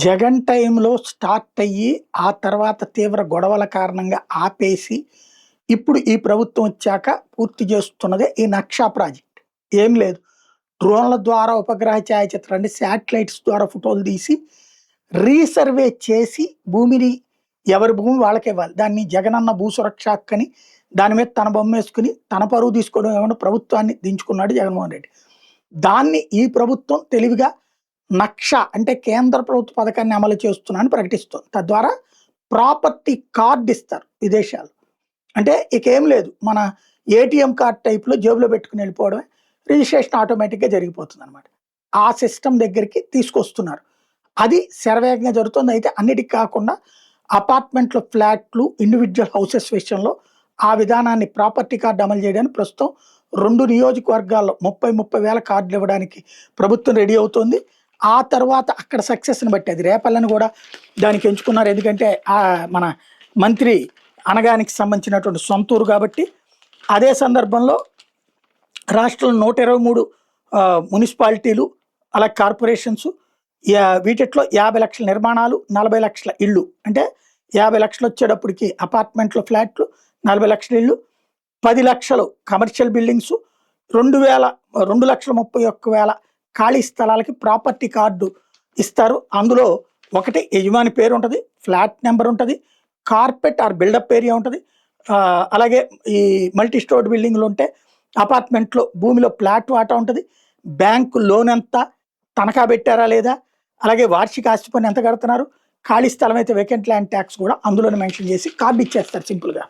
జగన్ టైంలో స్టార్ట్ అయ్యి, ఆ తర్వాత తీవ్ర గొడవల కారణంగా ఆపేసి, ఇప్పుడు ఈ ప్రభుత్వం వచ్చాక పూర్తి చేస్తున్నదే ఈ నక్షా ప్రాజెక్ట్. ఏం లేదు. డ్రోన్ల ద్వారా ఉపగ్రహ ఛాయాచిత్రాలు అంటే శాటిలైట్స్ ద్వారా ఫోటోలు తీసి, రీసర్వే చేసి భూమిని ఎవరి భూమి వాళ్ళకివ్వాలి. దాన్ని జగనన్న భూసురక్ష హక్కని దాని మీద తన బొమ్మేసుకొని, తన పరువు తీసుకోవడం ఏమన్నా ప్రభుత్వాన్ని దించుకున్నాడు జగన్మోహన్ రెడ్డి. దాన్ని ఈ ప్రభుత్వం తెలివిగా నక్ష అంటే కేంద్ర ప్రభుత్వ పథకాన్ని అమలు చేస్తున్నా అని ప్రకటిస్తుంది. తద్వారా ప్రాపర్టీ కార్డ్ ఇస్తారు విదేశాలు. అంటే ఇకేం లేదు. మన ఏటీఎం కార్డ్ టైప్‌లో జేబులో పెట్టుకొని వెళ్ళిపోవడమే. రిజిస్ట్రేషన్ ఆటోమేటిక్‌గా జరిగిపోతుందనమాట. ఆ సిస్టమ్ దగ్గరికి తీసుకొస్తున్నారు. అది శరవేగంగా జరుగుతుంది. అయితే అన్నిటికి కాకుండా అపార్ట్మెంట్‌లో ఫ్లాట్లు, ఇండివిడ్యువల్ హౌసెస్ విషయంలో ఆ విధానాన్ని ప్రాపర్టీ కార్డ్ అమలు చేయడానికి ప్రస్తుతం 2 నియోజకవర్గాల్లో 30 వేల కార్డులు ఇవ్వడానికి ప్రభుత్వం రెడీ అవుతోంది. ఆ తర్వాత అక్కడ సక్సెస్‌ని బట్టి అది రేపల్లని కూడా దానికి ఎంచుకున్నారు. ఎందుకంటే మన మంత్రి అనగానికి సంబంధించినటువంటి సొంతూరు కాబట్టి. అదే సందర్భంలో రాష్ట్రంలో 123 మున్సిపాలిటీలు, అలాగే కార్పొరేషన్స్, వీటిట్లో 50 లక్షల నిర్మాణాలు, 40 లక్షల ఇళ్ళు. అంటే 50 లక్షలు వచ్చేటప్పటికి అపార్ట్మెంట్లో ఫ్లాట్లు, 40 లక్షల ఇళ్ళు, 10 లక్షలు కమర్షియల్ బిల్డింగ్స్, 2,31,000 ఖాళీ స్థలాలకి ప్రాపర్టీ కార్డు ఇస్తారు. అందులో ఒకటి యజమాని పేరు ఉంటుంది, ఫ్లాట్ నెంబర్ ఉంటుంది, కార్పెట్ ఆర్ బిల్డప్ ఏరియా ఉంటుంది. అలాగే ఈ మల్టీ స్టోర్డ్ బిల్డింగ్లు ఉంటే అపార్ట్మెంట్లో భూమిలో ఫ్లాట్ వాటా ఉంటుంది, బ్యాంకు లోన్ ఎంత, తనఖా పెట్టారా లేదా, అలాగే వార్షిక ఆస్తి పన్ను ఎంత కడుతున్నారు, ఖాళీ స్థలం అయితే వేకెంట్ ల్యాండ్ ట్యాక్స్ కూడా అందులోనే మెన్షన్ చేసి కార్డు ఇచ్చేస్తారు సింపుల్గా.